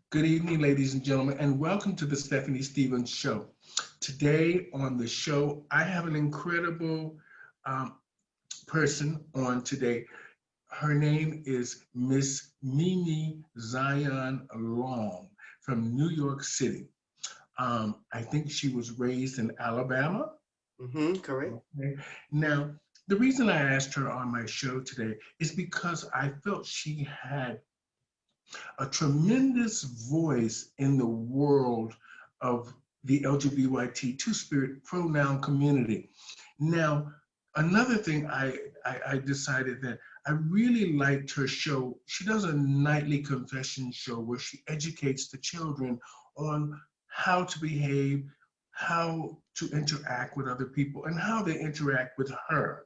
Good evening, ladies and gentlemen, and welcome to the Stephanie Stevens Show. Today on the show, I have an incredible um, person on today. Her name is Miss Mimi Zion Long from New York City. I think she was raised in Alabama. Correct. Okay. Now, the reason I asked her on my show today is because I felt she had a tremendous voice in the world of the LGBT two-spirit pronoun community. Now, another thing I decided that I really liked her show. She does a nightly confession show where she educates the children on how to behave, how to interact with other people, and how they interact with her.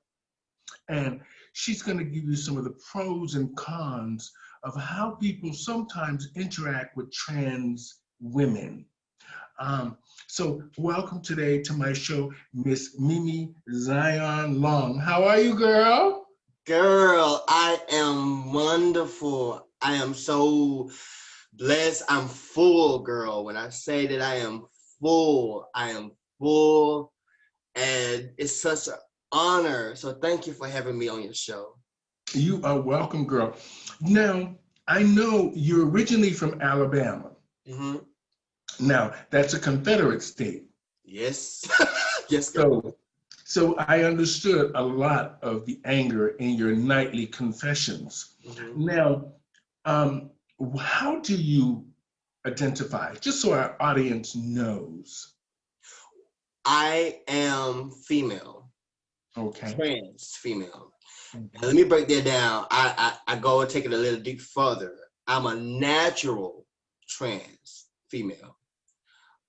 And she's going to give you some of the pros and cons of how people sometimes interact with trans women. Um, so welcome today to my show, Miss Mimi Zion Long. How are you, girl? Girl, I am wonderful. I am so blessed. I'm full, girl. When I say that I am full, I am full. And it's such an honor. So thank you for having me on your show. You are welcome, girl. Now, I know you're originally from Alabama. hmm Now, that's a Confederate state. Yes. Yes, girl. So So I understood a lot of the anger in your nightly confessions. hmm Now, um, how do you identify, just so our audience knows? I am female, Okay. trans female. And Okay. let me break that down. I go and take it a little deep further. I'm a natural trans female.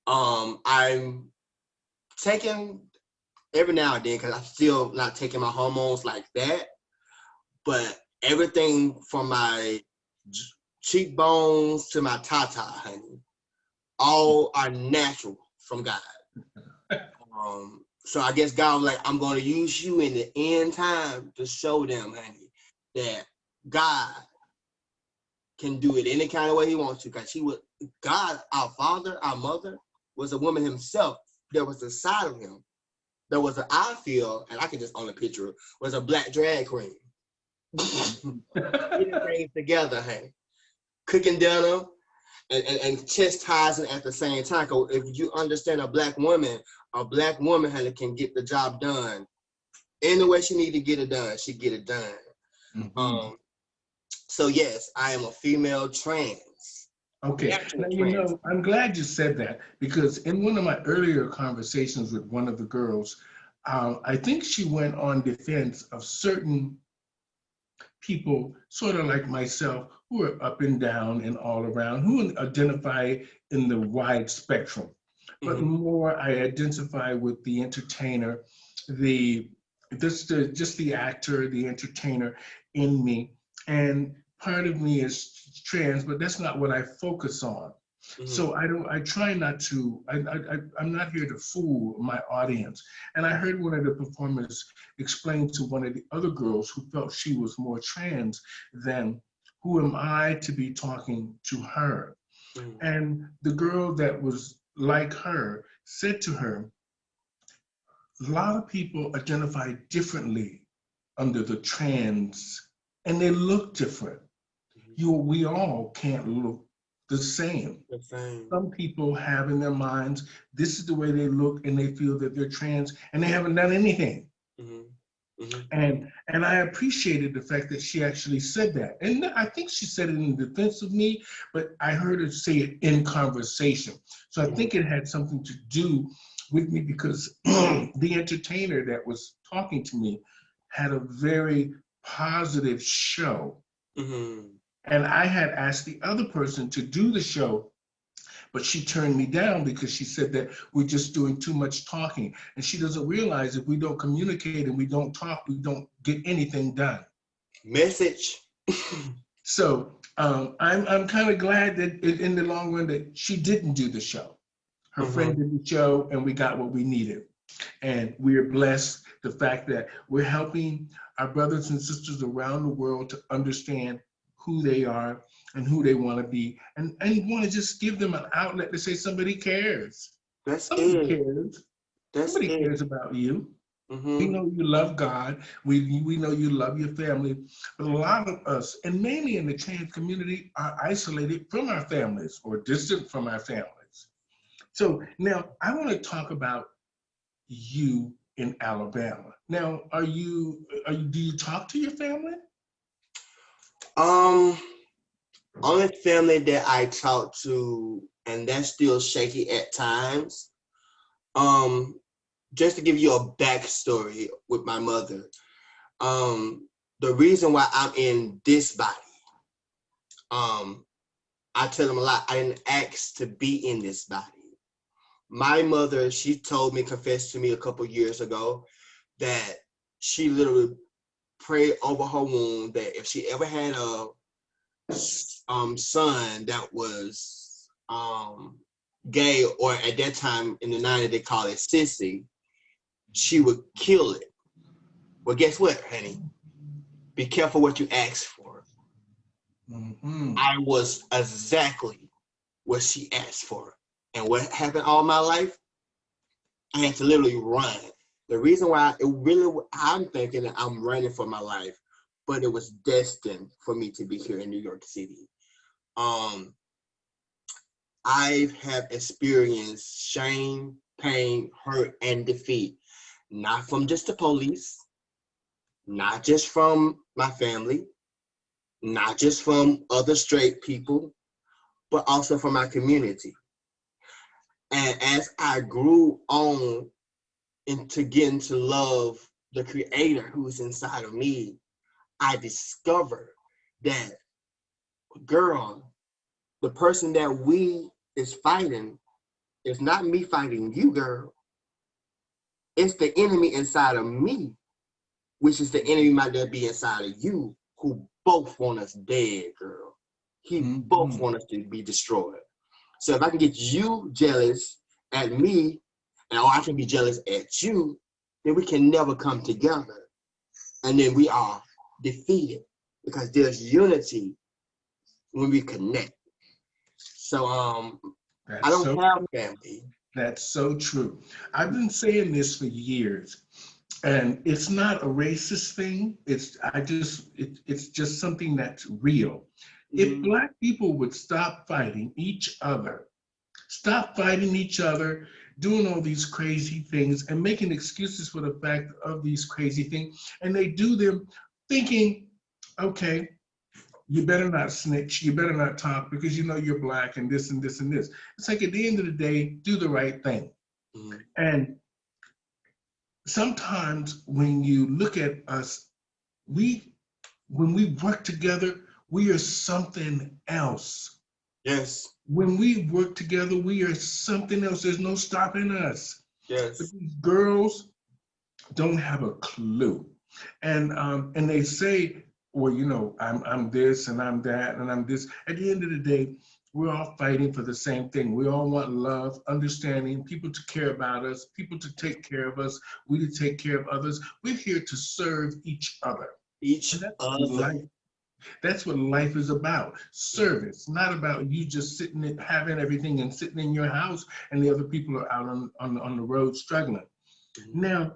I'm taking every now and then because I'm still not taking my hormones like that. But everything from my cheekbones to my tata, honey, all are natural from God. So I guess God was like, I'm going to use you in the end time to show them, honey, that God can do it any kind of way he wants to. Because God, our father, our mother, was a woman himself. There was a side of him. There was an, I feel, and I can just only picture it, was a black drag queen. Getting things together, honey. Cooking dinner and chastising at the same time. Because if you understand a black woman, honey, can get the job done. Any way she need to get it done, she get it done. Mhm. Um, so yes, I am a female trans, Okay. natural Now, trans. I'm glad you said that because in one of my earlier conversations with one of the girls, I think she went on defense of certain people, sort of like myself, who are up and down and all around, who identify in the wide spectrum. But hmm more, I identify with the entertainer, the just the actor, the entertainer in me. And part of me is trans, but that's not what I focus on. hmm So I try not to, I'm not here to fool my audience. And I heard one of the performers explain to one of the other girls who felt she was more trans than who am I to be talking to her? hmm And the girl that was like her said to her, a lot of people identify differently under the trans and they look different. We all can't look the same. The same. Some people have in their minds, this is the way they look and they feel that they're trans and they haven't done anything. hmm hmm And I appreciated the fact that she actually said that. And I think she said it in defense of me, but I heard her say it in conversation. So I hmm think it had something to do with me because the entertainer that was talking to me had a very positive show. hmm And I had asked the other person to do the show, but she turned me down because she said that we're just doing too much talking. And she doesn't realize if we don't communicate and we don't talk, we don't get anything done. Message. So I'm kind of glad that in the long run that she didn't do the show. Her friend hmm did the show and we got what we needed. And we're blessed the fact that we're helping our brothers and sisters around the world to understand who they are and who they want to be, and you want to just give them an outlet to say somebody cares. That's Somebody it. cares. That's Somebody it. cares about you. We Mm-hmm. know you love God. We know you love your family. But a lot of us, and mainly in the trans community, are isolated from our families or distant from our families. So now I want to talk about you in Alabama. Now, do you talk to your family? Um, Only family that I talk to, and that's still shaky at times. Um, just to give you a backstory with my mother. Um, the reason why I'm in this body, um, I tell them a lot. I didn't ask to be in this body. My mother, she told me, confessed to me a couple years ago that she literally prayed over her womb that if she ever had a son that was gay, or at that time in the 90s they call it sissy, she would kill it. Well, guess what, honey? Be careful what you ask for. Mm-hmm. I was exactly what she asked for. And what happened all my life? I had to literally run. The reason why I'm thinking that I'm running for my life, but it was destined for me to be here in New York City. Um, I have experienced shame, pain, hurt, and defeat, not from just the police, not just from my family, not just from other straight people, but also from my community. And as I grew on into getting to love the creator who's inside of me, I discovered that, girl, the person that we is fighting is not me fighting you, girl. It's the enemy inside of me, which is the enemy might that be inside of you, who both want us dead, girl. He both Mm-hmm. want us to be destroyed. So if I can get you jealous at me, and I can be jealous at you, then we can never come together. And then we are defeated because there's unity when we connect. So I That's don't so have family. that's so true. I've been saying this for years, and it's not a racist thing. It's just something that's real. If Mm-hmm. Black people would stop fighting each other, stop fighting each other, doing all these crazy things and making excuses for the fact of these crazy things, and they do them thinking, okay, you better not snitch, you better not talk because you know you're Black and this and this and this. It's like at the end of the day, do the right thing. Mm-hmm. And sometimes when you look at us, we when we work together, we are something else. Yes, When we work together, we are something else. There's no stopping us. But yes. these girls don't have a clue, and they say, well, you know, I'm this and I'm that and I'm this. At the end of the day, we're all fighting for the same thing. We all want love, understanding, people to care about us, people to take care of us, we to take care of others. We're here to serve each other. And Each other. that's what life is about. Service, not about you just sitting and having everything and sitting in your house and the other people are out on the road struggling. Mm-hmm. Now,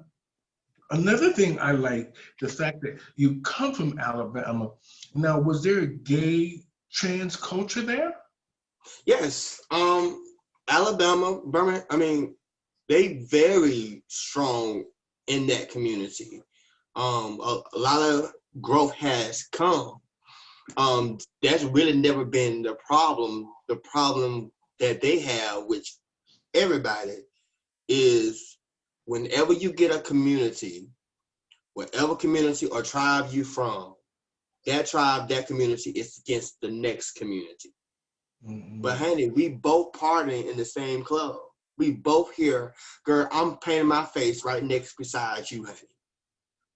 another thing I like, the fact that you come from Alabama. Now, was there a gay trans culture there? Yes. Alabama, Birmingham, I mean, they very strong in that community. A lot of growth has come. That's really never been the problem. The problem that they have, which everybody, is whenever you get a community, whatever community or tribe you from, that tribe, that community is against the next community. But Mm-hmm. honey, we both partying in the same club. We both here. Girl, I'm painting my face right next beside you, honey.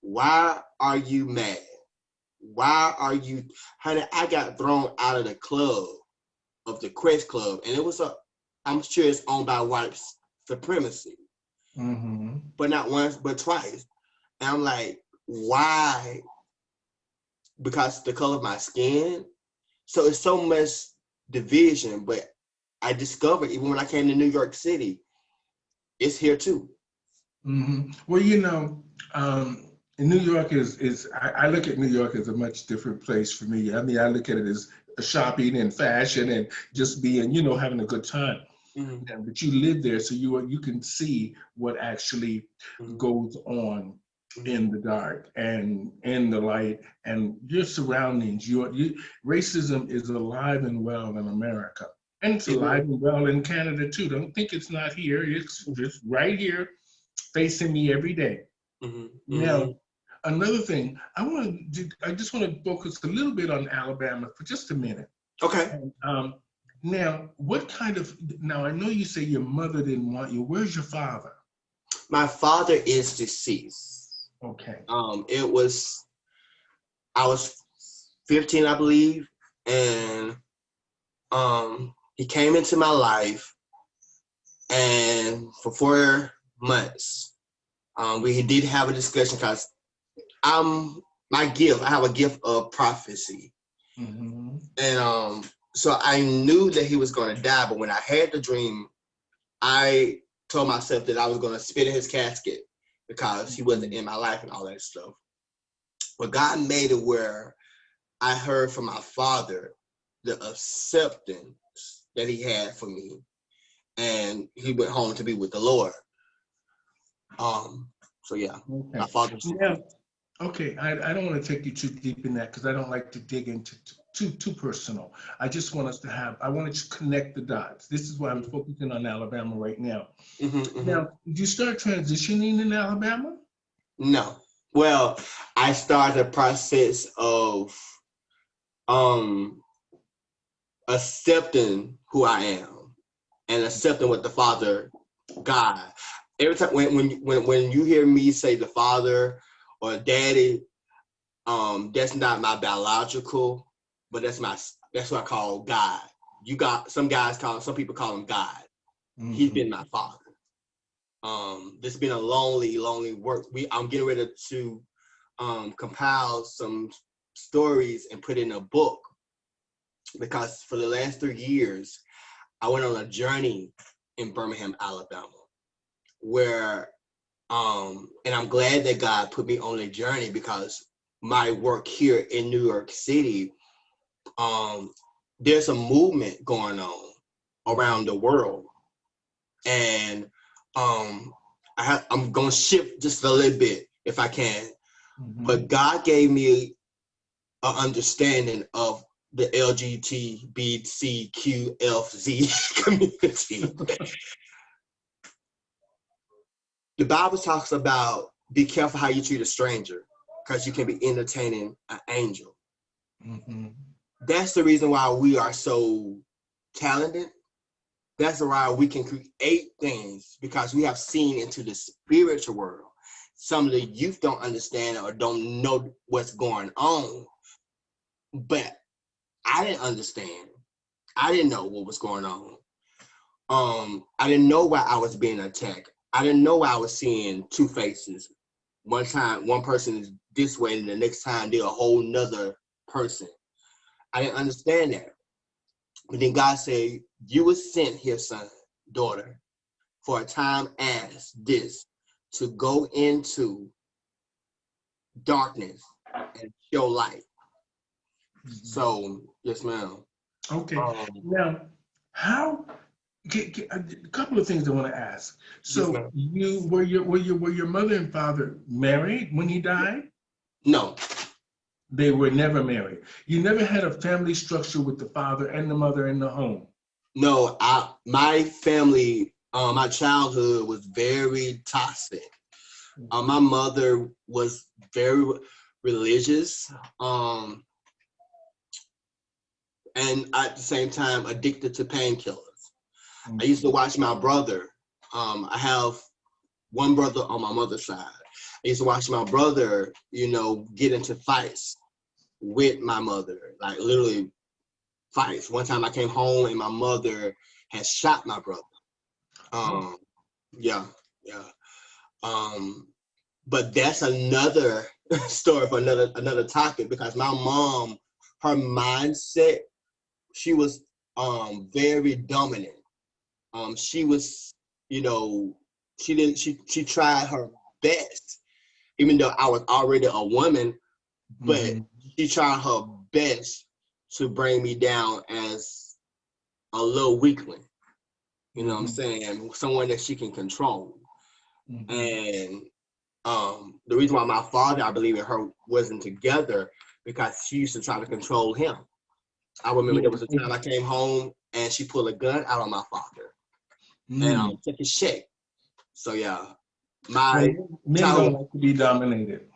Why are you mad? Why are you, honey? I got thrown out of the club, of the Quest Club, and I'm sure it's owned by white supremacy, Mm-hmm. but not once, but twice. And I'm like, why? Because the color of my skin? So it's so much division, but I discovered even when I came to New York City, it's here too. Well, you know, New York I look at New York as a much different place for me. I mean, I look at it as shopping and fashion and just being, you know, having a good time. Mm-hmm. Yeah, but you live there, so you can see what actually Mm-hmm. goes on Mm-hmm. in the dark and in the light and your surroundings. Racism is alive and well in America, and it's It alive is. and well in Canada too. Don't think it's not here. It's just right here, facing me every day. Mm-hmm. Mm-hmm. Now, another thing, I just want to focus a little bit on Alabama for just a minute. Okay. And now, now I know you say your mother didn't want you. Where's your father? My father is deceased. Okay. I was 15, I believe, and he came into my life, and for 4 months, we did have a discussion because I have a gift of prophecy, Mm-hmm. and so I knew that he was going to die. But when I had the dream, I told myself that I was going to spit in his casket because he wasn't in my life and all that stuff. But God made it where I heard from my father the acceptance that he had for me, and he went home to be with the Lord. So yeah, Okay. my father's. Now, okay, I don't want to take you too deep in that because I don't like to dig into too personal. I just want us to I want to connect the dots. This is why I'm focusing on Alabama right now. Mm-hmm, mm-hmm. Now, did you start transitioning in Alabama? No. Well, I started a process of accepting who I am and accepting what the Father, God. Every time when you hear me say the Father or Daddy, that's not my biological, but that's what I call God. Some people call him God. Mm-hmm. He's been my father. This has been a lonely work. I'm getting ready to compile some stories and put in a book, because for the last 3 years, I went on a journey in Birmingham, Alabama, where and I'm glad that God put me on a journey, because my work here in New York City, there's a movement going on around the world, and I'm gonna shift just a little bit if I can. Mm-hmm. But God gave me an understanding of the LGBTQFZ community. The Bible talks about be careful how you treat a stranger, because you can be entertaining an angel. Mm-hmm. That's the reason why we are so talented. That's why we can create things, because we have seen into the spiritual world. Some of the youth don't understand or don't know what's going on. But I didn't understand. I didn't know what was going on. I didn't know why I was being attacked. I didn't know why I was seeing two faces. One time, one person is this way, and the next time they're a whole nother person. I didn't understand that. But then God said, you were sent here, son, daughter, for a time as this, to go into darkness and show light. Mm-hmm. So, yes, ma'am. Okay. Now, a couple of things I want to ask. So, yes, were your mother and father married when he died? No. They were never married. You never had a family structure with the father and the mother in the home? No, my family, my childhood was very toxic. My mother was very religious, and at the same time addicted to painkillers. I used to watch my brother. I have one brother on my mother's side. I used to watch my brother, get into fights with my mother, like literally fights. One time I came home and my mother had shot my brother. Yeah. But that's another story for another topic, because my mom, her mindset she was very dominant. She was, you know, she tried her best, even though I was already a woman, but Mm-hmm. she tried her best to bring me down as a little weakling. You know what I'm Mm-hmm. saying? Someone that she can control. Mm-hmm. And the reason why my father, I believe, and her wasn't together because she used to try to control him. I remember there was a Yeah. time I came home and she pulled a gun out on my father and Mm. took his check. So yeah, Well, my men don't childhood, like to be dominated.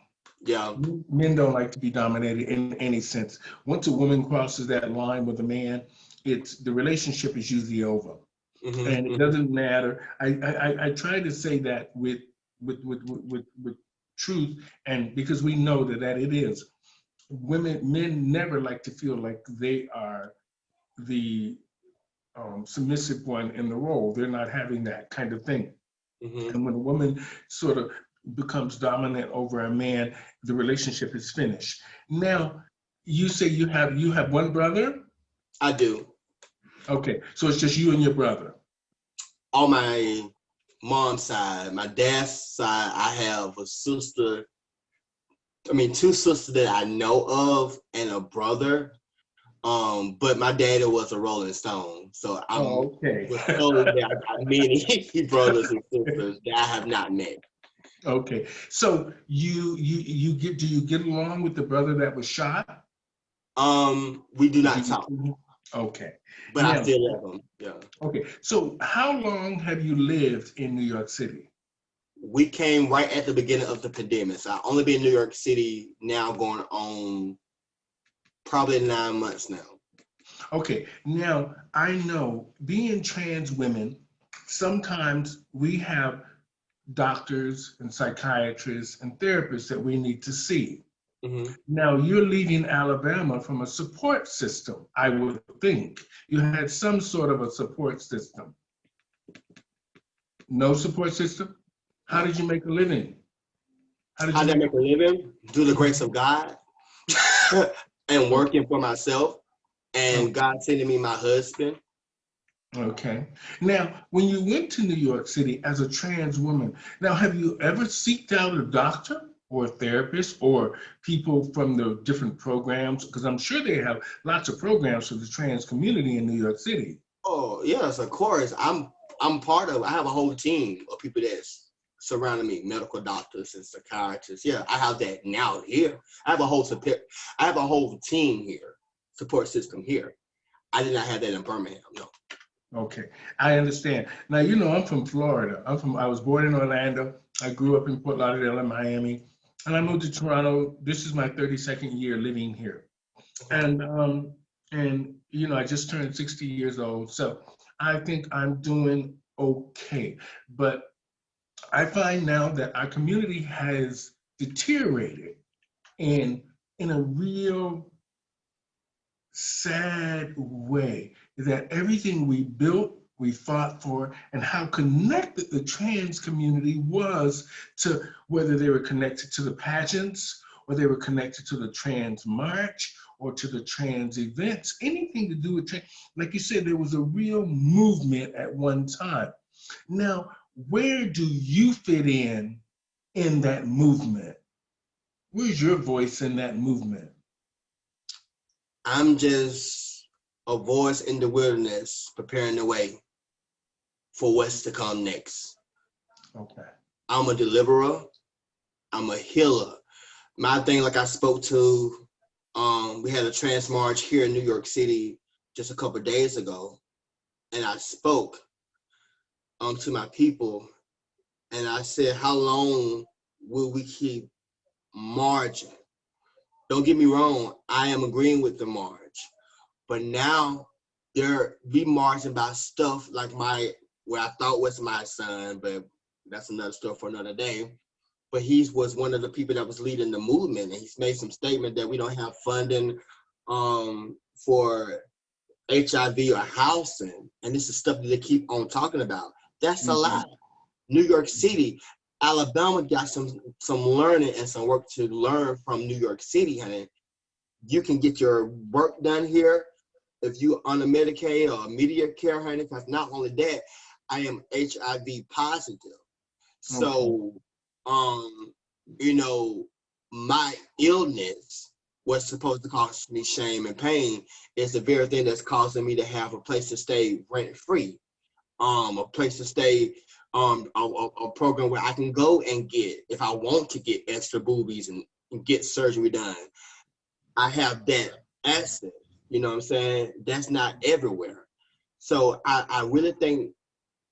yeah, Men don't like to be dominated in any sense. Once a woman crosses that line with a man, it's the relationship is usually over, and it mm-hmm, doesn't matter. I try to say that with truth, and because we know that it is. Men never like to feel like they are the submissive one in the role. They're not having that kind of thing. mm-hmm. And when a woman sort of becomes dominant over a man, the relationship is finished. Now, you say you have one brother? I do. Okay, so it's just you and your brother. On my mom's side, my dad's side, I have a sister. I mean, two sisters that I know of, and a brother. But my daddy was a Rolling Stone, so I'm Oh, okay. was told that I got many brothers and sisters that I have not met. Okay. So do you get along with the brother that was shot? We do Do not you talk, okay. but I Now, still love him. Yeah. okay. So how long have you lived in New York City? We came right at the beginning of the pandemic. So I only been in New York City now going on probably 9 months now. Okay, now I know being trans women, sometimes we have doctors and psychiatrists and therapists that we need to see. Mm-hmm. Now you're leaving Alabama from a support system, I would think. You had some sort of a support system. No support system? How No. did you make a living? How did How you did I make make a living? Through the a grace of God and okay. working for myself and Okay. God sending me my husband. Okay. Now, when you went to New York City as a trans woman, now have you ever seeked out a doctor or a therapist or people from the different programs? Because I'm sure they have lots of programs for the trans community in New York City. Oh yes, of course. I'm part of. I have a whole team of people that's surrounding me, medical doctors and psychiatrists. Yeah, I have that now here. I have a whole support. I have a whole team here, support system here. I did not have that in Birmingham. No. Okay, I understand. Now, I'm from Florida. I was born in Orlando. I grew up in Fort Lauderdale and Miami, and I moved to Toronto. This is my 32nd year living here. Okay. And I just turned 60 years old, so I think I'm doing okay. But I find now that our community has deteriorated in a real sad way, that everything we built, we fought for, and how connected the trans community was to whether they were connected to the pageants or they were connected to the trans march or to the trans events, anything to do with trans. Like you said, there was a real movement at one time. Now, where do you fit in that movement? Where's your voice in that movement? I'm just a voice in the wilderness, preparing the way for what's to come next. Okay. I'm a deliverer. I'm a healer. My thing, like I spoke to, we had a trans march here in New York City just a couple of days ago, and I spoke to my people, and I said, how long will we keep marching? Don't get me wrong, I am agreeing with the march, but now they're be marching about stuff like where I thought was my son, but that's another story for another day. But he was one of the people that was leading the movement, and he's made some statement that we don't have funding for HIV or housing, and this is stuff that they keep on talking about. That's a Mhm. lie. New York City, Alabama got some learning and some work to learn from New York City, honey. You can get your work done here if you're on a Medicaid or a Medicare, honey, because not only that, I am HIV positive. So, you know, my illness was supposed to cause me shame and pain is the very thing that's causing me to have a place to stay rent free, a place to stay, a program where I can go and get, if I want to get extra boobies and get surgery done. I have that access, you know what I'm saying? That's not everywhere. So I really think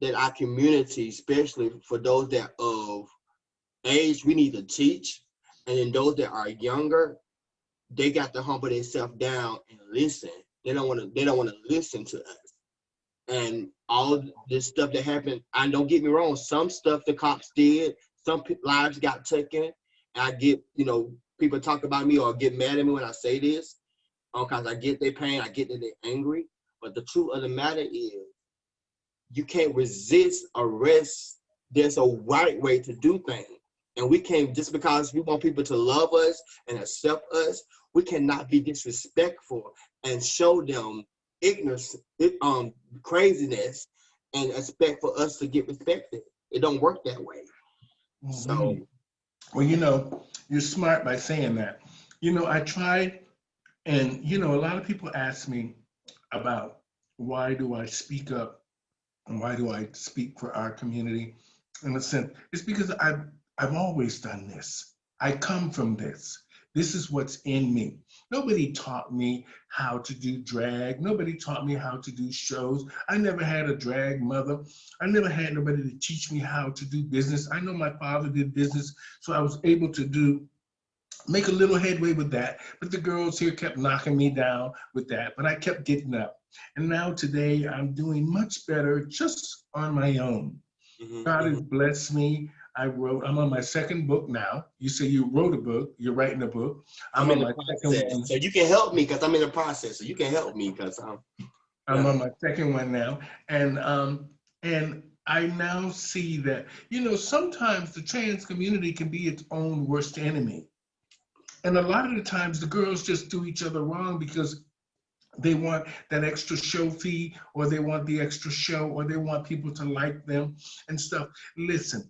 that our community, especially for those that of age, we need to teach. And then those that are younger, they got to humble themselves down and listen. They don't want to listen to us. And all this stuff that happened, and don't get me wrong, some stuff the cops did, some lives got taken. And I get, you know, people talk about me or get mad at me when I say this, because I get their pain, I get that they're angry. But the truth of the matter is, you can't resist arrest. There's a right way to do things. And we can't, just because we want people to love us and accept us, we cannot be disrespectful and show them ignorance, craziness, and expect for us to get respected. It don't work that way. So, well, you know, you're smart by saying that. You know, I tried, and you know, a lot of people ask me about why do I speak up and why do I speak for our community. In a sense, it's because I've always done this. I come from this. This is what's in me. Nobody taught me how to do drag. Nobody taught me how to do shows. I never had a drag mother. I never had nobody to teach me how to do business. I know my father did business, so I was able to make a little headway with that. But the girls here kept knocking me down with that, but I kept getting up. And now today I'm doing much better just on my own. God has blessed me. I'm on my second book now. You say you wrote a book, you're writing a book. I'm in the process. So you can help me because I'm in the process. So you can help me because I'm on my second one now. And I now see that, you know, sometimes the trans community can be its own worst enemy. And a lot of the times the girls just do each other wrong because they want that extra show fee, or they want the extra show, or they want people to like them and stuff. Listen,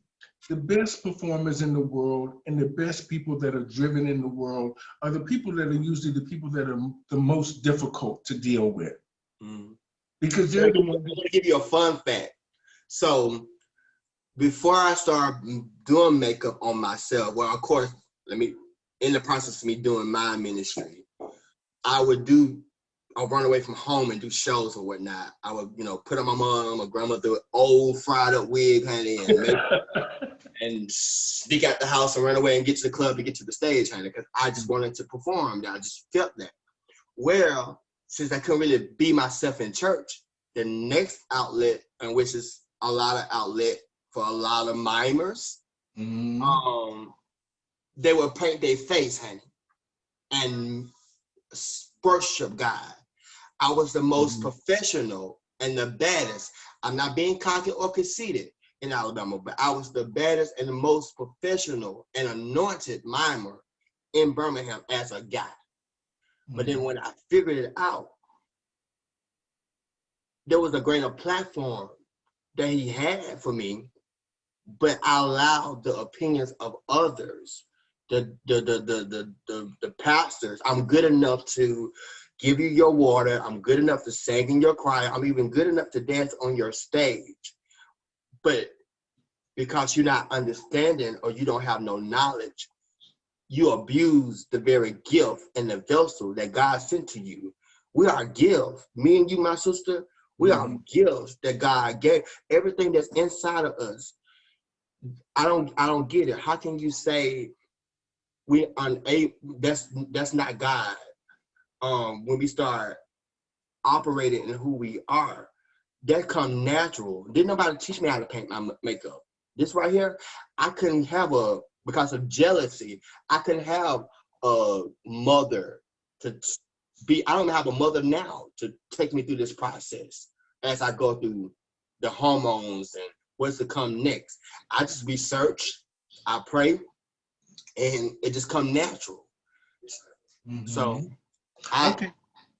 the best performers in the world and the best people that are driven in the world are the people that are usually the people that are the most difficult to deal with. Because they're the ones. I'm going to give you a fun fact. So before I start doing makeup on myself, well, of course, in the process of me doing my ministry, I'll run away from home and do shows or whatnot. I would, you know, put on my mom or grandmother old fried up wig, honey, and sneak out the house and run away and get to the club to get to the stage, honey, because I just wanted to perform. I just felt that. Well, since I couldn't really be myself in church, the next outlet, and which is a lot of outlet for a lot of mimers, they would paint their face, honey, and worship God. I was the most professional and the baddest. I'm not being cocky or conceited in Alabama, but I was the baddest and the most professional and anointed mimer in Birmingham as a guy. But then when I figured it out, there was a greater platform that he had for me, but I allowed the opinions of others, the pastors. I'm good enough to give you your water. I'm good enough to sing in your choir. I'm even good enough to dance on your stage. But because you're not understanding or you don't have no knowledge, you abuse the very gift and the vessel that God sent to you. We are gifts. Me and you, my sister, we are gifts that God gave. Everything that's inside of us. I don't get it. How can you say we unable? That's not God. When we start operating in who we are, that come natural. Didn't nobody teach me how to paint my makeup. This right here, I couldn't have because of jealousy, I couldn't have a mother to be, I don't have a mother now to take me through this process as I go through the hormones and what's to come next. I just research, I pray, and it just come natural. So, Okay.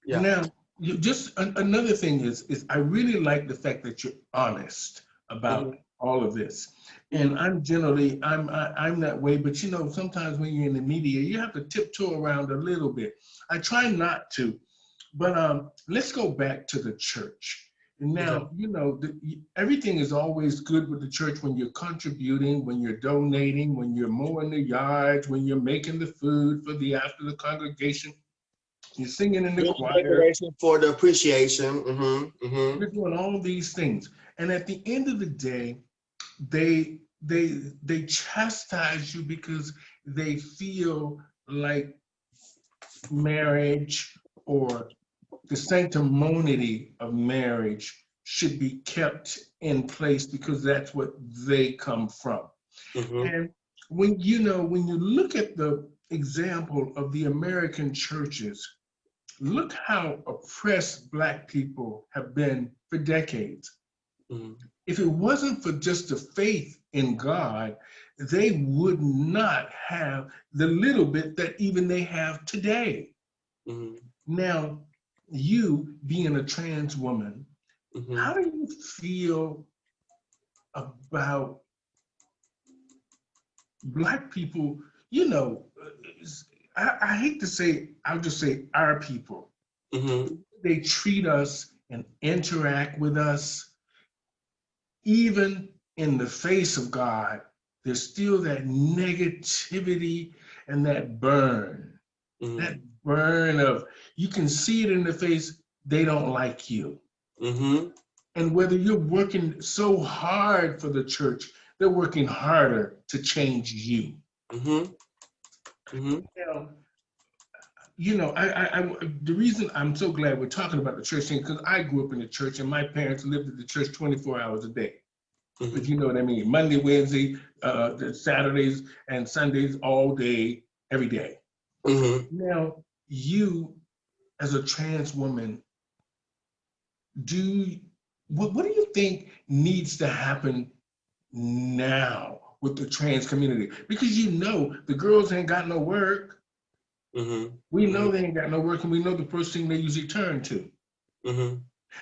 Yeah. Now, Another thing is I really like the fact that you're honest about Mhm. all of this. And Mhm. I'm that way, but sometimes when you're in the media, you have to tiptoe around a little bit. I try not to, but let's go back to the church. Okay. Now, everything is always good with the church when you're contributing, when you're donating, when you're mowing the yards, when you're making the food for the after the congregation, you're singing in the Doing the choir. decoration for the appreciation. Mm-hmm. Mm-hmm. You're doing all these things, and at the end of the day, they chastise you because they feel like marriage or the sanctimony of marriage should be kept in place because that's what they come from. Mm-hmm. And when you look at the example of the American churches, look how oppressed Black people have been for decades. Mm-hmm. If it wasn't for just the faith in God, they would not have the little bit that even they have today. Mm-hmm. Now, you being a trans woman, Mm-hmm. how do you feel about Black people? You know, I hate to say, I'll just say our people. Mm-hmm. They treat us and interact with us, even in the face of God, there's still that negativity and that burn of, you can see it in the face, they don't like you. Mm-hmm. And whether you're working so hard for the church, they're working harder to change you. Mm-hmm. Mm-hmm. Now, the reason I'm so glad we're talking about the church thing, because I grew up in the church and my parents lived at the church 24 hours a day. If Mm-hmm. you know what I mean. Monday, Wednesday, Saturdays, and Sundays, all day, every day. Mm-hmm. Now, you, as a trans woman, do what do you think needs to happen now with the trans community? Because the girls ain't got no work. Mm-hmm. We Mm-hmm. know they ain't got no work, and we know the first thing they usually turn to. Mm-hmm.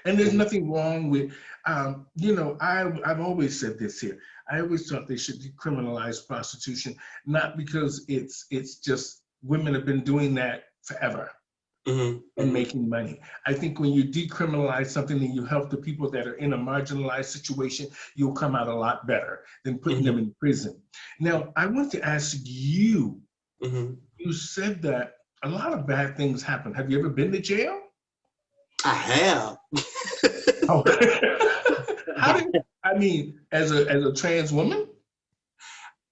And there's nothing wrong with, I've always said this here. I always thought they should decriminalize prostitution, not because it's just women have been doing that forever Mm-hmm. and Mm-hmm. making money. I think when you decriminalize something and you help the people that are in a marginalized situation, you'll come out a lot better than putting them Mm-hmm. in prison. Now, I want to ask you, Mm-hmm. you said that a lot of bad things happen. Have you ever been to jail? I have. Oh. How did I mean as a trans woman?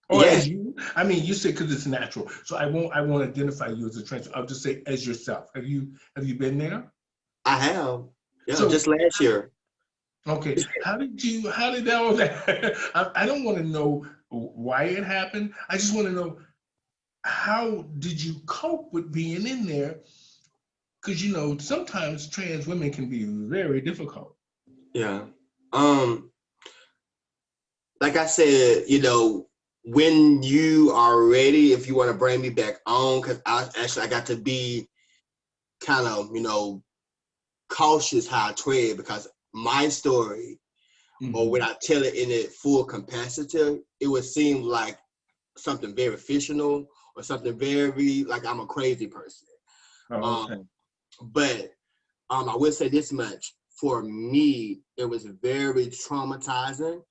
Or Yes, as you? I mean, you say because it's natural. So I won't identify you as a trans. I'll just say as yourself. Have you been there? I have. Yeah, So just last year. okay, how did all that I don't want to know why it happened. I just want to know, how did you cope with being in there? Because sometimes trans women can be very difficult. Yeah. Um, like I said, when you are ready, if you want to bring me back on, because I got to be kind of, cautious how I tread, because my story, or when Mhm. I tell it in its full capacity, it would seem like something very fictional or something very like I'm a crazy person. Oh, Um, okay. but I will say this much: for me, it was very traumatizing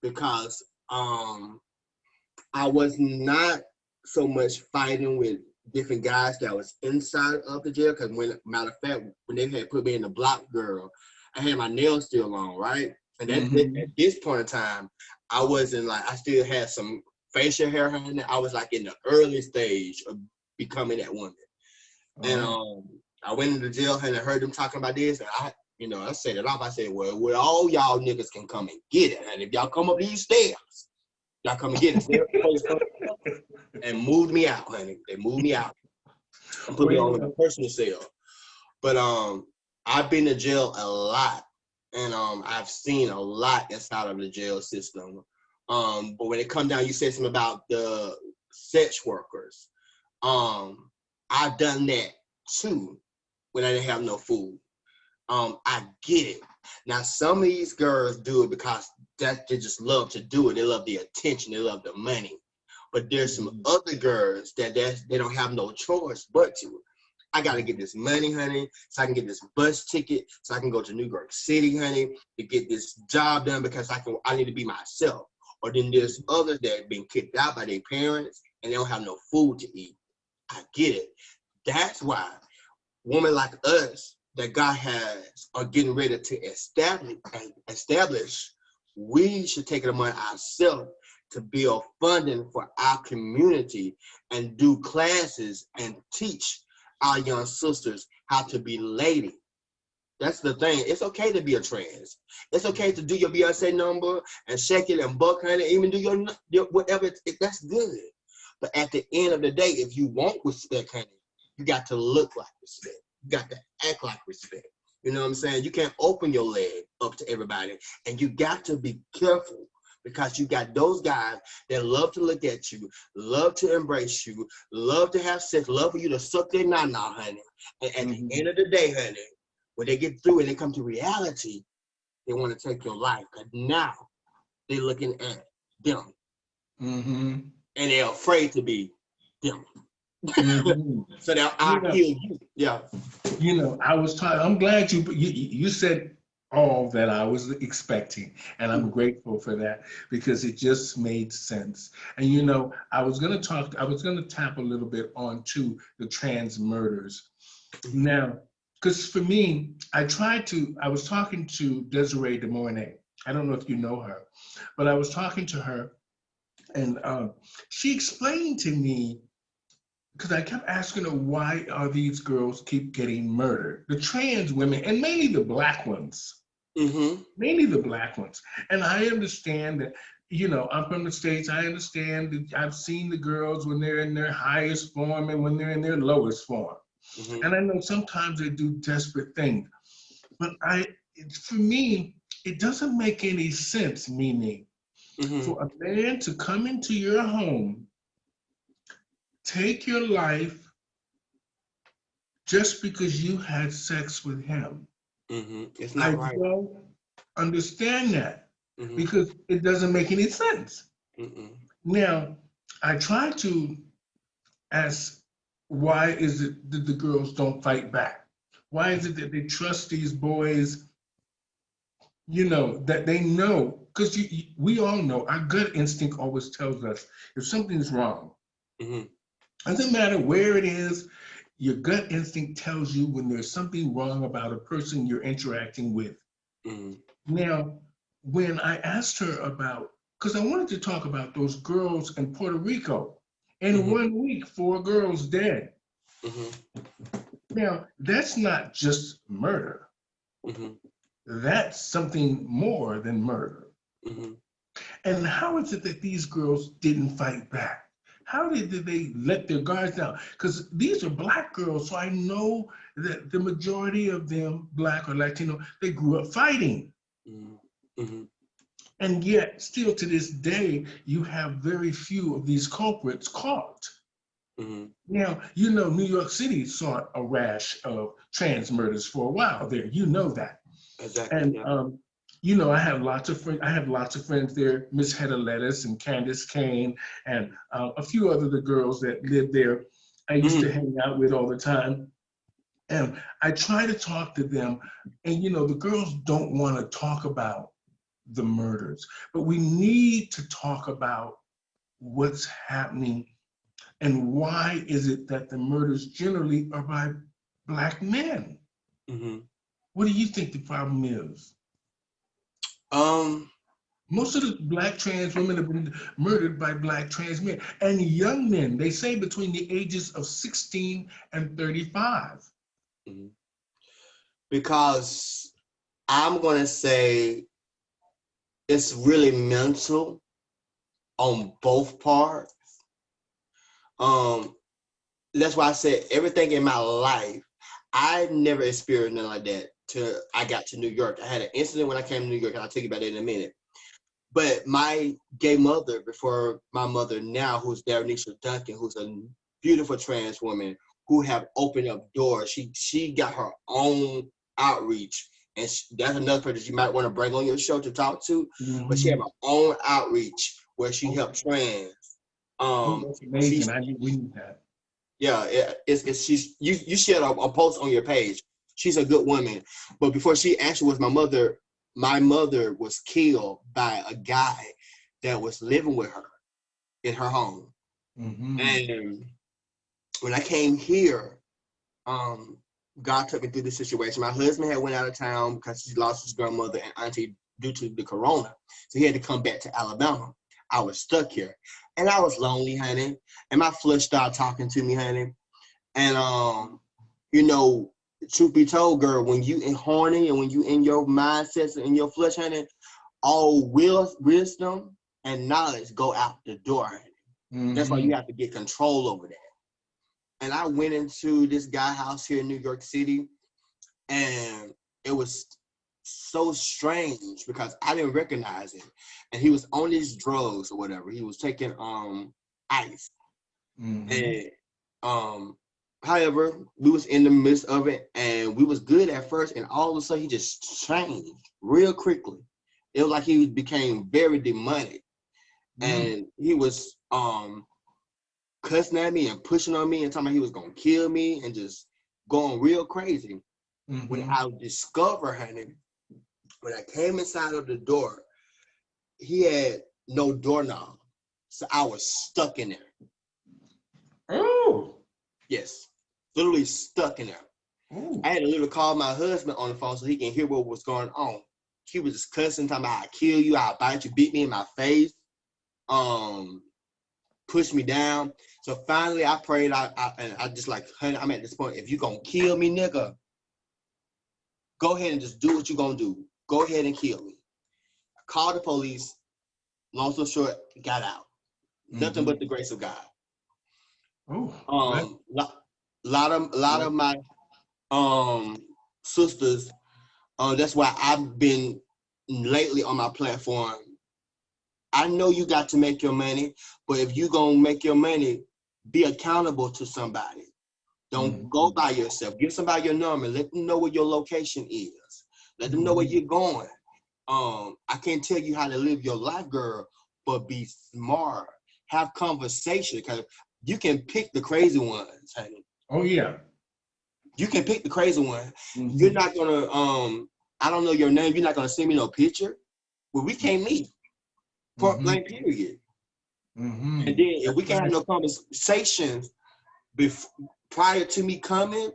because I was not so much fighting with different guys that was inside of the jail. Because matter of fact, when they had put me in the block girl, I had my nails still on, right? And at Hmm. this point in time, I wasn't like, I still had some facial hair on there. I was like in the early stage of becoming that woman. And Oh. I went into jail and I heard them talking about this, and I said it off. I said, well, all y'all niggas can come and get it. And if y'all come up these stairs, y'all come and get it. And moved me out, honey. They moved me out and put Well, me on a personal cell. But I've been to jail a lot, and I've seen a lot inside of the jail system. But when it comes down, you said something about the sex workers. I've done that too when I didn't have no food. I get it. Now, some of these girls do it because that they just love to do it. They love the attention. They love the money. But there's some other girls that they don't have no choice but to. I got to get this money, honey, so I can get this bus ticket, so I can go to New York City, honey, to get this job done because I need to be myself. Or then there's others that have been kicked out by their parents and they don't have no food to eat. I get it. That's why women like us that God has are getting ready to establish, we should take it upon ourselves to build funding for our community and do classes and teach our young sisters how to be lady. That's the thing. It's okay to be a trans. It's okay to do your Beyonce number and shake it and buck, honey, even do your whatever. That's good. But at the end of the day, if you want respect, honey, you got to look like respect. You got to act like respect. You know what I'm saying? You can't open your leg up to everybody. And you got to be careful because you got those guys that love to look at you, love to embrace you, love to have sex, love for you to suck their nana, honey. And at the end of the day, honey, when they get through and they come to reality, they want to take your life. Because now they're looking at them. And they're afraid to be them. So now I'll kill you. Yeah. You know, I'm glad you said all that I was expecting, and I'm grateful for that because it just made sense. And you know, I was gonna tap a little bit onto the trans murders. Now, because for me, I was talking to Desiree de Mornay. I don't know if you know her, but I was talking to her, and she explained to me, because I kept asking her, why are these girls keep getting murdered? The trans women, and mainly the black ones. Mainly the black ones. And I understand that, you know, I'm from the States. I understand that I've seen the girls when they're in their highest form and when they're in their lowest form. And I know sometimes they do desperate things. But for me, it doesn't make any sense, meaning for a man to come into your home, take your life just because you had sex with him. It's not right. I don't understand that because it doesn't make any sense. Now, I try to ask, why is it that the girls don't fight back? Why is it that they trust these boys, you know, that they know? Because we all know, our gut instinct always tells us if something's wrong. Doesn't matter where it is, your gut instinct tells you when there's something wrong about a person you're interacting with. Now, when I asked her about, because I wanted to talk about those girls in Puerto Rico, in 1 week, 4 girls dead. Now, that's not just murder. That's something more than murder. And how is it that these girls didn't fight back? How did they let their guards down? Because these are black girls, so I know that the majority of them, black or Latino, they grew up fighting. And yet, still to this day, you have very few of these culprits caught. Now, you know, New York City saw a rash of trans murders for a while there. You know that. Exactly. And you know, I have lots of friends there, Miss Hedda Lettuce and Candace Kane, and a few other the girls that live there. I used to hang out with all the time. And I try to talk to them, and you know, the girls don't want to talk about the murders, but we need to talk about what's happening and why is it that the murders generally are by black men. What do you think the problem is? Most of the black trans women have been murdered by black trans men and young men. They say between the ages of 16 and 35. Because I'm going to say it's really mental on both parts. That's why I said everything in my life, I never experienced nothing like that till I got to New York. I had an incident when I came to New York, and I'll tell you about it in a minute. But my gay mother, before my mother now, who's Darrenisha Duncan, who's a beautiful trans woman who have opened up doors. She got her own outreach. And that's another person you might want to bring on your show to talk to. But she Mm-hmm. have her own outreach where she helped trans. Oh, Um, that's she's amazing. We need that. yeah, it's she's you shared a post on your page. She's a good woman. But before she actually was my mother was killed by a guy that was living with her in her home. Mm-hmm. And when I came here, um, God took me through this situation. My husband had went out of town because he lost his grandmother and auntie due to the corona. So he had to come back to Alabama. I was stuck here. And I was lonely, honey. And my flesh started talking to me, honey. And you know, truth be told, girl, when you in horny and when you in your mindsets and in your flesh, honey, all wisdom and knowledge go out the door, honey. That's why Mm-hmm. you have to get control over that. And I went into this guy house here in New York City, and it was so strange because I didn't recognize him, and he was on these drugs or whatever. He was taking ice, Mm-hmm. and however, we was in the midst of it, and we was good at first, and all of a sudden he just changed real quickly. It was like he became very demonic, and he was cussing at me and pushing on me and telling me he was gonna kill me and just going real crazy. When Mm-hmm. I discovered him, when I came inside of the door, he had no doorknob. So I was stuck in there. Oh. Yes. Literally stuck in there. Oh. I had to literally call my husband on the phone so he can hear what was going on. He was just cussing, talking about I'll kill you, I'll bite you, beat me in my face, push me down. So finally I prayed, and I just like, honey, I'm at this point. If you gonna kill me, nigga, go ahead and just do what you gonna do. Go ahead and kill me. I called the police. Long story short, got out. Nothing Mm-hmm. but the grace of God. Oh. That. Lot of my um sisters. That's why I've been lately on my platform. I know you got to make your money, but if you gonna make your money, be accountable to somebody. Don't go Mm-hmm. by yourself. Give somebody your number. Let them know where your location is. Let them know where Mm-hmm. you're going. I can't tell you how to live your life, girl, but be smart. Have conversation because you can pick the crazy ones, honey. Oh yeah. You can pick the crazy one. You're Mm-hmm. not gonna I don't know your name, you're not gonna send me no picture. Well, we can't meet. Point Mm-hmm. blank period. And Mm-hmm. then if That's we can't have right. no conversations before prior to me coming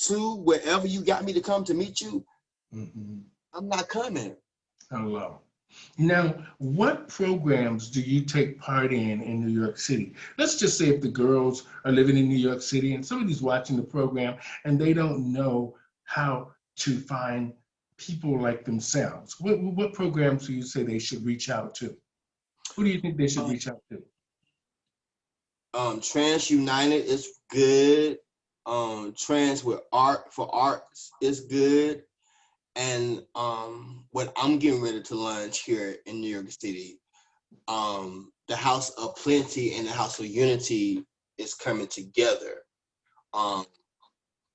to wherever you got me to come to meet you, Mm-hmm. I'm not coming. Hello. Now, what programs do you take part in New York City? Let's just say if the girls are living in New York City and somebody's watching the program and they don't know how to find people like themselves. What programs do you say they should reach out to? Who do you think they should Um, reach out to? Trans United is good. Trans with art for arts is good. And what I'm getting ready to launch here in New York City, the House of Plenty and the House of Unity is coming together. Um,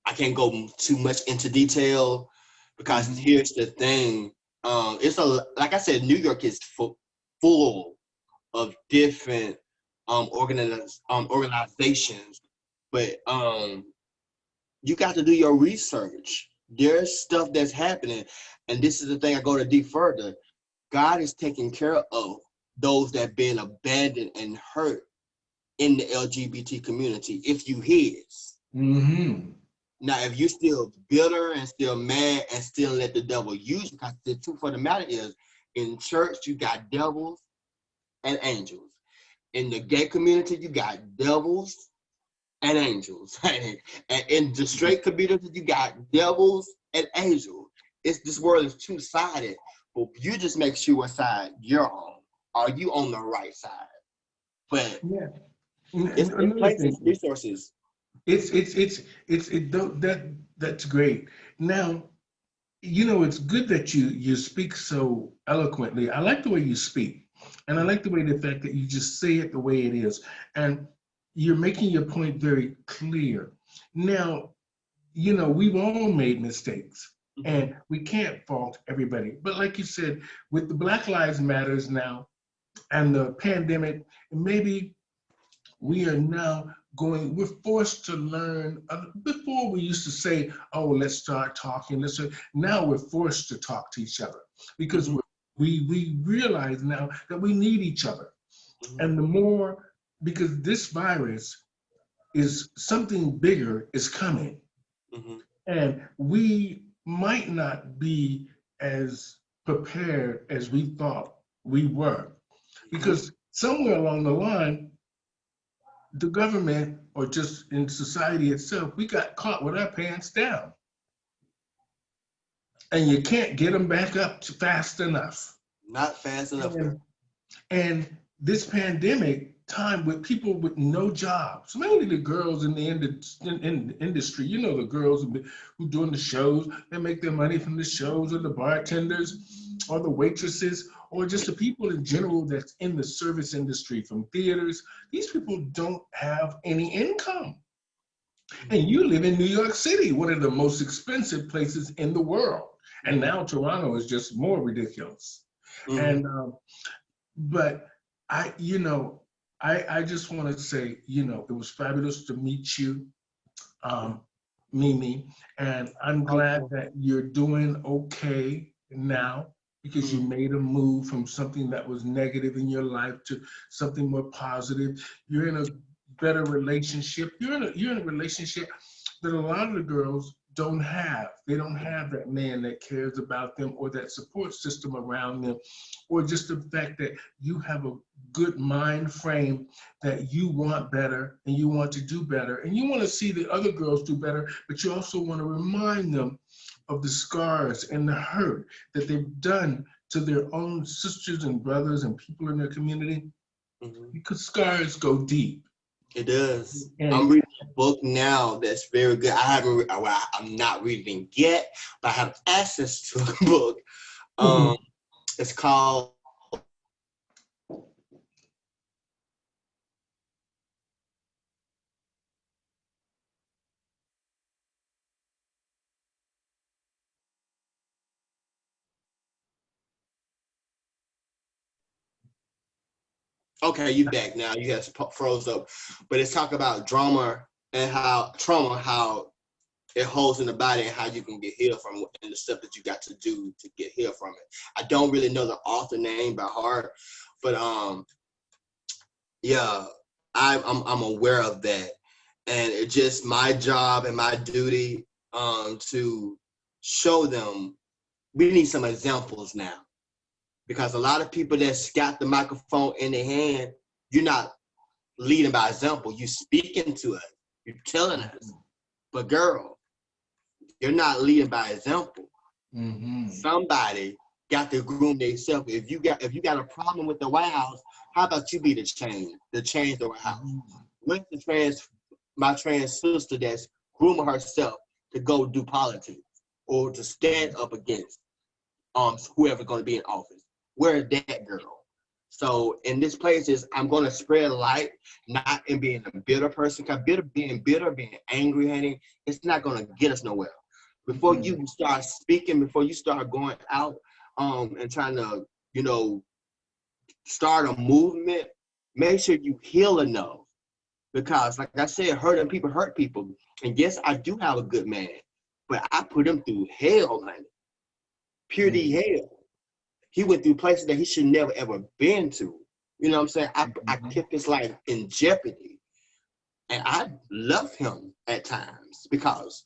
I can't go too much into detail because Mm-hmm. here's the thing. It's like I said, New York is full of different organizations, but you got to do your research. There's stuff that's happening, and this is the thing I go to deep further. God is taking care of those that been abandoned and hurt in the LGBT community. If you his. Mm-hmm. Now, if you're still bitter and still mad and still let the devil use you, because the truth of the matter is, in church you got devils and angels. In the gay community you got devils and angels. And in the straight community you got devils and angels. It's this world is two-sided, but you just make sure what side you're on. Are you on the right side? But Yeah. it's Another thing. places, resources. That that's great. Now, it's good that you speak so eloquently. I like the way you speak, and I like the fact that you just say it the way it is, and you're making your point very clear. Now, you know, we've all made mistakes Mhm. and we can't fault everybody. But like you said, with the Black Lives Matters now and the pandemic, maybe we are now we're forced to learn. Before we used to say, oh, let's start talking. Now we're forced to talk to each other because Mhm. we realize now that we need each other. Mhm. And the more, because this virus is something bigger is coming. Mhm. And we might not be as prepared as we thought we were. Mhm. Because somewhere along the line, the government or just in society itself, we got caught with our pants down. And you can't get them back up fast enough. Not fast enough, girl. And, and this pandemic time with people with no jobs, mainly the girls in in the industry, you know, the girls who doing the shows, they make their money from the shows, or the bartenders or the waitresses, or just the people in general that's in the service industry from theaters. These people don't have any income. And Mhm. you live in New York City, one of the most expensive places in the world. And Mhm. now Toronto is just more ridiculous. Mhm. And but you know, I just want to say, you know, it was fabulous to meet you, um, Mimi, and I'm glad Also, that you're doing okay now because you mhm. made a move from something that was negative in your life to something more positive. You're in a better relationship. You're in a relationship that a lot of the girls don't have. They don't have that man that cares about them or that support system around them, or just the fact that you have a good mind frame that you want better and you want to do better and you want to see the other girls do better, but you also want to remind them of the scars and the hurt that they've done to their own sisters and brothers and people in their community, Mhm. because scars go deep. It does. I'm And reading a book now that's very good. I haven't. Well, I'm not reading it yet, but I have access to a book. Um, mhm, it's called Okay, you back now. You guys froze up, but it's talk about drama and how trauma, how it holds in the body and how you can get healed from it and the stuff that you got to do to get healed from it. I don't really know the author name by heart, but yeah, I'm aware of that, and it's just my job and my duty to show them. We need some examples now because a lot of people that's got the microphone in their hand, you're not leading by example. You speaking to us. You're telling us. But girl, you're not leading by example. mhm, Somebody got to groom themselves. If you got a problem with the White House, how about you be the change the White House? mhm, Where's my trans sister that's grooming herself to go do politics or to stand up against whoever's going to be in office? Where's that girl? So in this place is I'm gonna spread light, not in being a bitter person. Cause being bitter, being angry, honey, it's not gonna get us nowhere. Before mhm, you start speaking, before you start going out, and trying to, you know, start a movement, make sure you heal enough. Because, like I said, hurting people hurt people. And yes, I do have a good man, but I put him through hell, honey, purity mhm, hell. He went through places that he should never ever been to. You know what I'm saying? I mhm, kept his life in jeopardy. And I love him at times because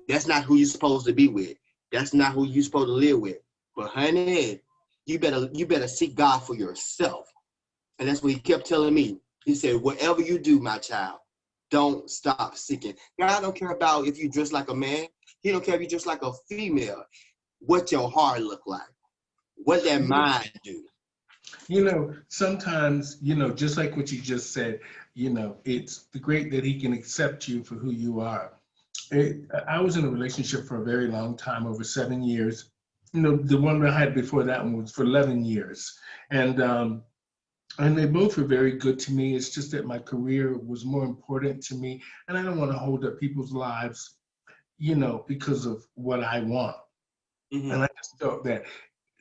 that's not who you're supposed to be with. That's not who you're supposed to live with. But honey, you better seek God for yourself. And that's what he kept telling me. He said, whatever you do, my child, don't stop seeking. God don't care about if you dress like a man. He don't care if you dress like a female. What your heart look like. What that mhm. mind do. You know, sometimes, you know, just like what you just said, you know, it's great that he can accept you for who you are. I was in a relationship for a very long time, over 7 years. You know, the one I had before that one was for 11 years. And And they both were very good to me. It's just that my career was more important to me. And I don't want to hold up people's lives, because of what I want. And I just felt that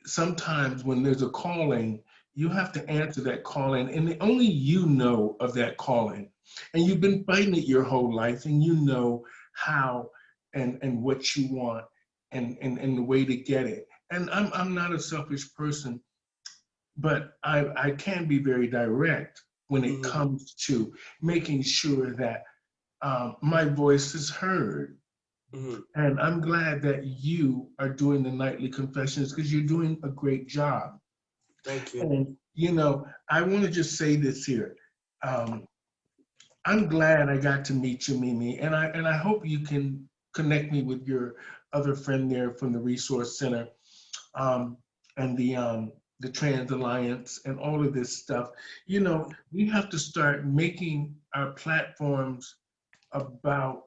sometimes when there's a calling, you have to answer that calling, and only you know of that calling. And you've been fighting it your whole life, and you know how and what you want and the way to get it. And I'm not a selfish person, but I can be very direct when it comes to making sure that my voice is heard. And I'm glad that you are doing the nightly confessions because you're doing a great job. Thank you. And, I want to just say this here. I'm glad I got to meet you, Mimi, and I hope you can connect me with your other friend there from the Resource Center, and the Trans Alliance and all of this stuff. We have to start making our platforms about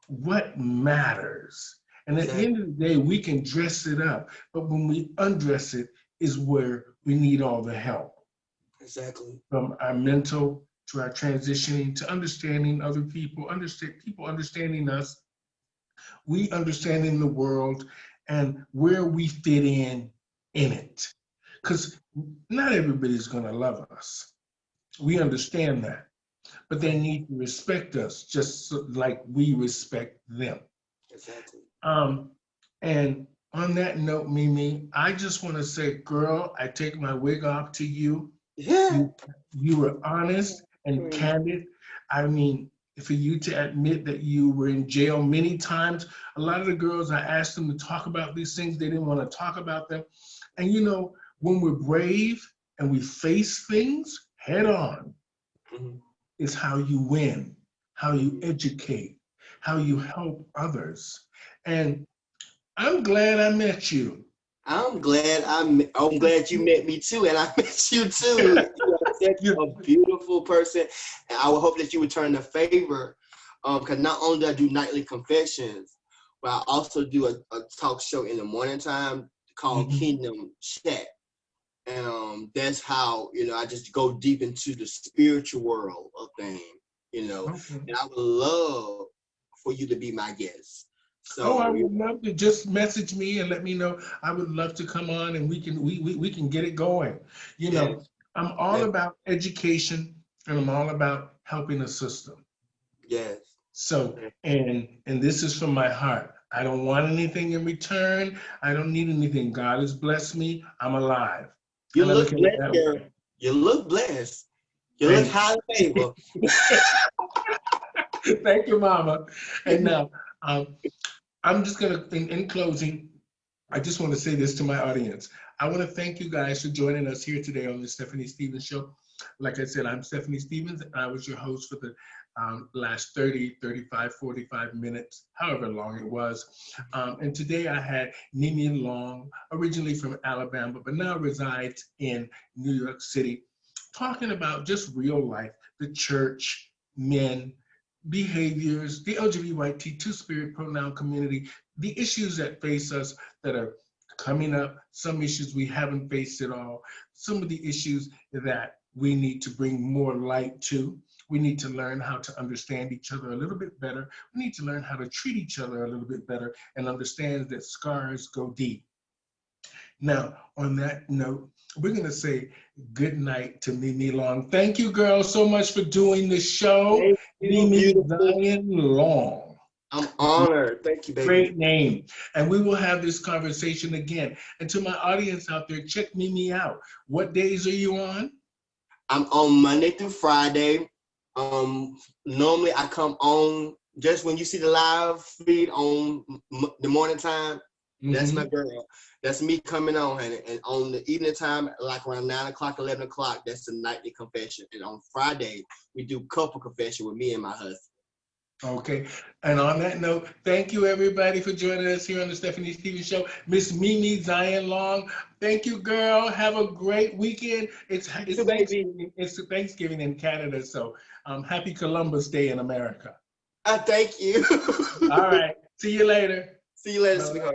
what matters. And at the end of the day, we can dress it up, but when we undress it is where we need all the help. Exactly. From our mental to our transitioning to understanding other people, people understanding us, we understanding the world and where we fit in it. Because not everybody's going to love us. We understand that. But they need to respect us just like we respect them. Exactly. And on that note, Mimi, I just want to say, girl, I take my wig off to you. Yeah. You were honest and candid. I mean, for you to admit that you were in jail many times, a lot of the girls, I asked them to talk about these things. They didn't want to talk about them. And when we're brave and we face things head on, is how you win, how you educate, how you help others. And I'm glad I met you. I'm glad you met me too, and I met you too. You are such a beautiful person, and I would hope that you return the favor. Because not only do I do nightly confessions, but I also do a talk show in the morning time called Kingdom Chat. And that's how, I just go deep into the spiritual world of things, and I would love for you to be my guest. So I would love to. Just message me and let me know. I would love to come on and we can get it going. I'm all about education and I'm all about helping a system. Yes. So, and this is from my heart. I don't want anything in return. I don't need anything. God has blessed me. I'm alive. You look blessed, girl. You look blessed. You look highly favored. Thank you, Mama. And now, I'm just going to, in closing, I just want to say this to my audience. I want to thank you guys for joining us here today on the Stephanie Stevens Show. Like I said, I'm Stephanie Stevens, and I was your host for the last 30, 35, 45 minutes, however long it was. And today I had Nimian Long, originally from Alabama, but now resides in New York City, talking about just real life, the church, men, behaviors, the LGBT, two-spirit pronoun community, the issues that face us that are coming up, some issues we haven't faced at all, some of the issues that we need to bring more light to. We need to learn how to understand each other a little bit better. We need to learn how to treat each other a little bit better and understand that scars go deep. Now, on that note, we're going to say good night to Mimi Long. Thank you, girls, so much for doing the show. Mimi Zion Long. I'm honored. Thank you, baby. Great name. And we will have this conversation again. And to my audience out there, check Mimi out. What days are you on? I'm on Monday through Friday. Normally I come on just when you see the live feed on the morning time. That's my girl. That's me coming on, honey. And on the evening time, like around 9 o'clock, 11 o'clock, that's the nightly confession. And on Friday, we do couple confession with me and my husband. Okay. And on that note, thank you everybody for joining us here on the Stephanie Stevens Show. Miss Mimi Zion Long, thank you, girl. Have a great weekend. It's Thanksgiving in Canada, so happy Columbus Day in America. Thank you. All right. See you later. See you later, sweetheart.